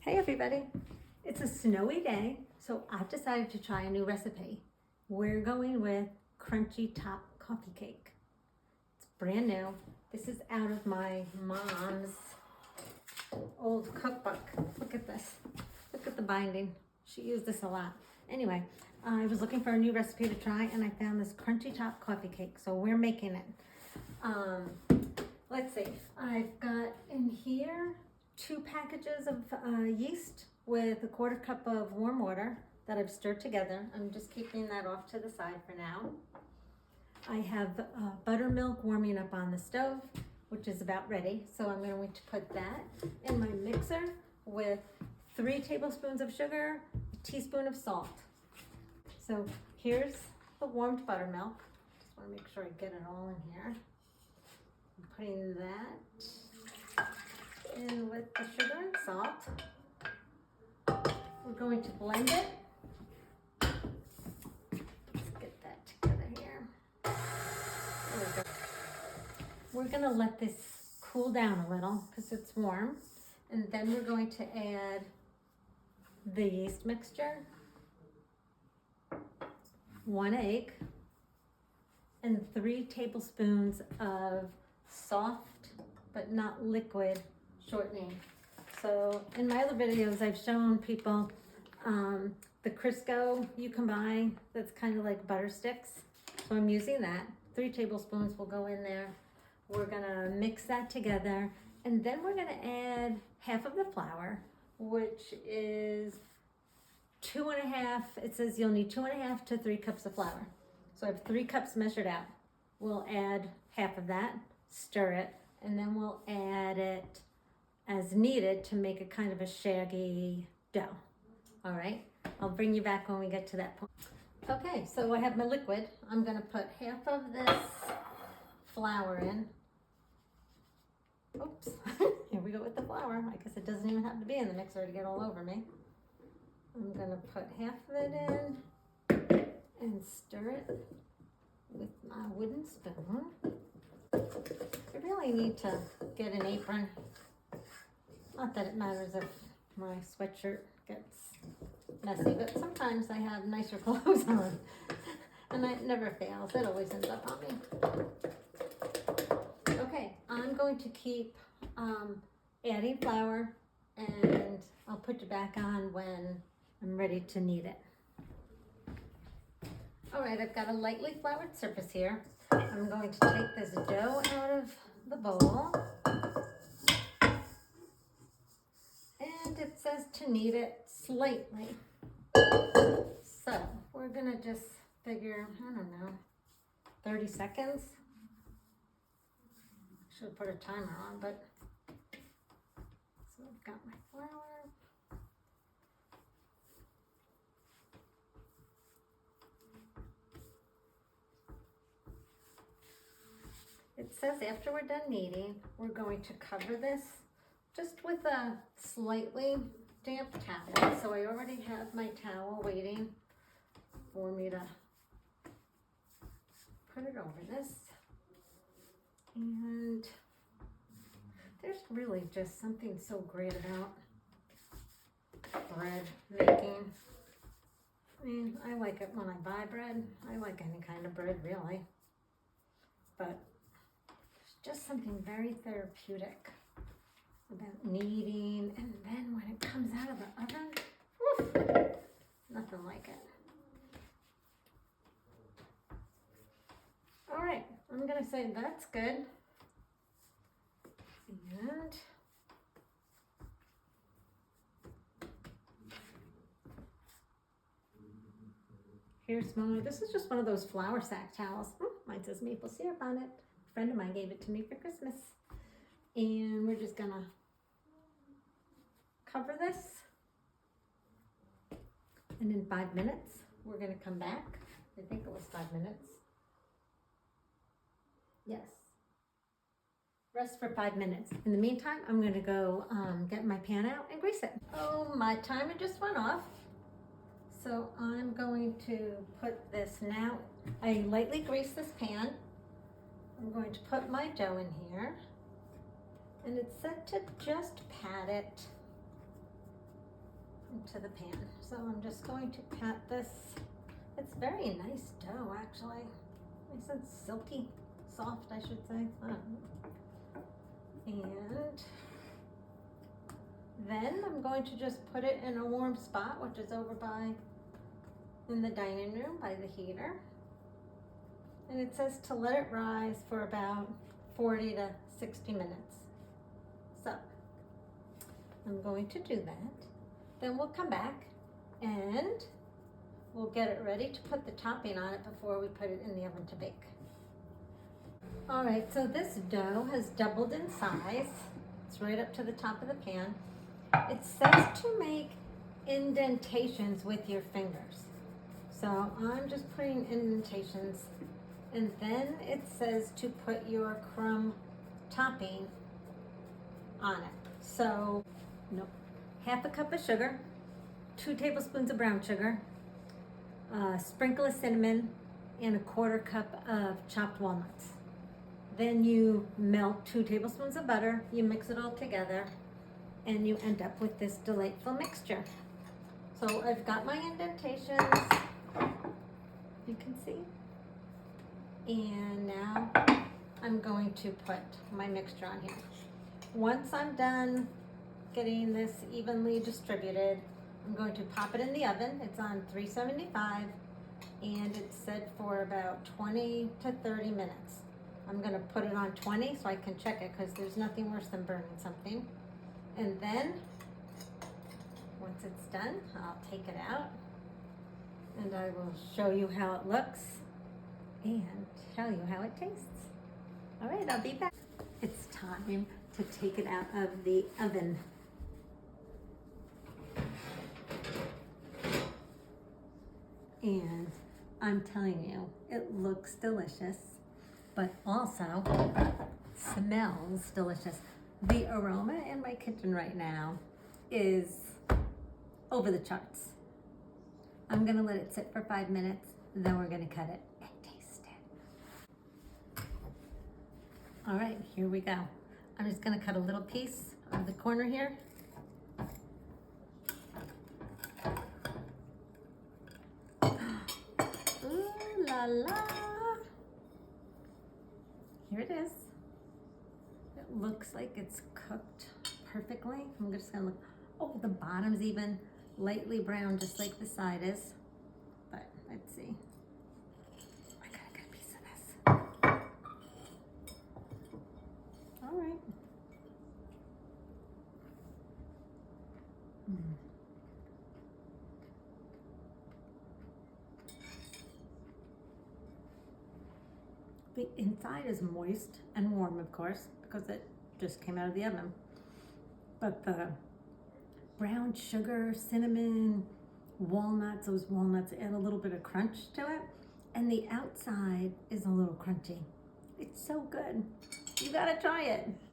Hey everybody, it's a snowy day, so I've decided to try a new recipe. We're going with crunchy top coffee cake. It's brand new. This is out of my mom's old cookbook. Look at this. Look at the binding. She used this a lot. Anyway, I was looking for a new recipe to try and I found this crunchy top coffee cake, so we're making it. Let's see, I've got in here 2 packages of yeast with a 1/4 cup of warm water that I've stirred together. I'm just keeping that off to the side for now. I have buttermilk warming up on the stove, which is about ready. So I'm going to put that in my mixer with 3 tablespoons of sugar, a teaspoon of salt. So here's the warmed buttermilk. Just want to make sure I get it all in here. I'm putting that in with the sugar and salt. We're going to blend it. Let's get that together here. There we go. We're going to let this cool down a little because it's warm. And then we're going to add the yeast mixture, 1 egg, and 3 tablespoons of soft but not liquid shortening. So in my other videos, I've shown people the Crisco you can buy that's kind of like butter sticks. So I'm using that. 3 tablespoons will go in there. We're gonna mix that together, and then we're gonna add half of the flour, which is 2.5. It says you'll need 2.5 to 3 cups of flour. So I have 3 cups measured out. We'll add half of that, stir it, and then we'll add it as needed to make a kind of a shaggy dough. All right, I'll bring you back when we get to that point. Okay, so I have my liquid. I'm gonna put half of this flour in. Oops, here we go with the flour. I guess it doesn't even have to be in the mixer to get all over me. I'm gonna put half of it in and stir it with my wooden spoon. I really need to get an apron. Not that it matters if my sweatshirt gets messy, but sometimes I have nicer clothes on. And it never fails. It always ends up on me. Okay, I'm going to keep adding flour, and I'll put it back on when I'm ready to knead it. All right, I've got a lightly floured surface here. I'm going to take this dough out of the bowl. And it says to knead it slightly. So we're gonna just figure, I don't know, 30 seconds. Should have put a timer on, but so I've got my flour. It says after we're done kneading, we're going to cover this just with a slightly damp towel. So I already have my towel waiting for me to put it over this. And there's really just something so great about bread making. I mean, I like it when I buy bread. I like any kind of bread, really. But there's just something very therapeutic about kneading, and then when it comes out of the oven, woof, nothing like it. All right, I'm gonna say that's good. And here's my, this is just one of those flour sack towels. Mine says maple syrup on it. A friend of mine gave it to me for Christmas. And we're just gonna cover this. And in 5 minutes, we're gonna come back. I think it was 5 minutes. Yes. Rest for 5 minutes. In the meantime, I'm gonna go get my pan out and grease it. Oh, my timer just went off. So I'm going to put this now. I lightly grease this pan. I'm going to put my dough in here. And it's set to just pat it into the pan. So I'm just going to pat this. It's very nice dough, actually. Nice and silky, soft, I should say. I don't know. And then I'm going to just put it in a warm spot, which is over in the dining room by the heater. And it says to let it rise for about 40 to 60 minutes. So I'm going to do that. Then we'll come back and we'll get it ready to put the topping on it before we put it in the oven to bake. All right, so this dough has doubled in size. It's right up to the top of the pan. It says to make indentations with your fingers. So I'm just putting indentations, and then it says to put your crumb topping on it. So, half a cup of sugar, 2 tablespoons of brown sugar, a sprinkle of cinnamon, and a 1/4 cup of chopped walnuts. Then you melt 2 tablespoons of butter, you mix it all together, and you end up with this delightful mixture. So I've got my indentations, you can see. And now I'm going to put my mixture on here. Once I'm done getting this evenly distributed, I'm going to pop it in the oven. It's on 375 and it's set for about 20 to 30 minutes. I'm gonna put it on 20 so I can check it because there's nothing worse than burning something. And then, once it's done, I'll take it out and I will show you how it looks and tell you how it tastes. All right, I'll be back. It's time to take it out of the oven. And I'm telling you, it looks delicious, but also smells delicious. The aroma in my kitchen right now is over the charts. I'm gonna let it sit for 5 minutes, then we're gonna cut it and taste it. All right, here we go. I'm just gonna cut a little piece of the corner here. Ooh la la. Here it is. It looks like it's cooked perfectly. I'm just gonna look. Oh, the bottom's even lightly brown, just like the side is. But let's see. I gotta get a piece of this. All right. The inside is moist and warm, of course, because it just came out of the oven. But the brown sugar, cinnamon, walnuts, those walnuts add a little bit of crunch to it. And the outside is a little crunchy. It's so good. You gotta try it.